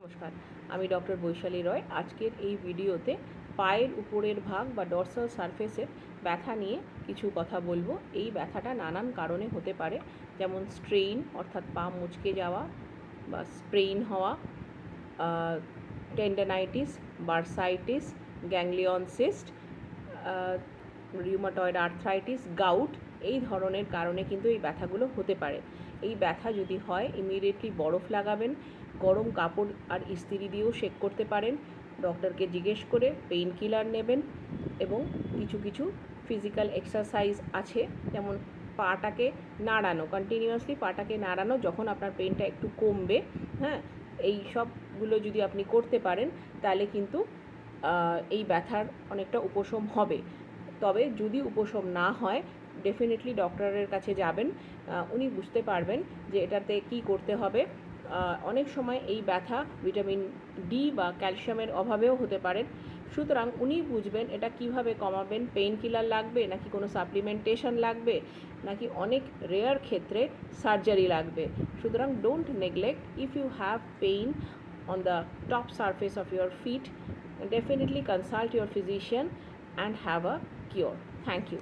নমস্কার, আমি ডক্টর বৈশালী রয়। আজকের এই ভিডিওতে পায়ের উপরের ভাগ বা ডর্সাল সারফেসের ব্যথা নিয়ে কিছু কথা বলবো। এই ব্যথাটা নানান কারণে হতে পারে, যেমন স্ট্রেইন অর্থাৎ পা মুচকে যাওয়া বা স্প্রেইন হওয়া, tendinitis, bursitis, ganglion cyst, rheumatoid arthritis, gout, এই ধরনের কারণে কিন্তু এই ব্যথাগুলো হতে পারে। এই ব্যথা যদি হয় ইমিডিয়েটলি বরফ লাগাবেন, গরম কাপড় আর ইস্ত্রি দিয়েও শেক করতে পারেন, ডক্টরকে জিজ্ঞেস করে পেইন কিলার নেবেন এবং কিছু কিছু ফিজিক্যাল এক্সারসাইজ আছে, যেমন পাটাকে নাড়ানো, কন্টিনিউয়াসলি পাটাকে নাড়ানো, যখন আপনার পেইনটা একটু কমবে, হ্যাঁ, এই সবগুলো যদি আপনি করতে পারেন তাহলে কিন্তু এই ব্যথার অনেকটা উপশম হবে। তবে যদি উপশম না হয় ডেফিনেটলি ডক্টরের কাছে যাবেন, উনি বুঝতে পারবেন যে এটাতে কি করতে হবে। অনেক সময় এই ব্যথা ভিটামিন ডি বা ক্যালসিয়ামের অভাবেও হতে পারে, সুতরাং উনি বুঝবেন এটা কিভাবে কমাবেন। পেইন কিলার লাগবে নাকি কোনো সাপ্লিমেন্টেশন লাগবে নাকি অনেক রেয়ার ক্ষেত্রে সার্জারি লাগবে। সুতরাং don't neglect, if you have pain on the top surface of your feet, definitely consult your physician and have a cure. Thank you.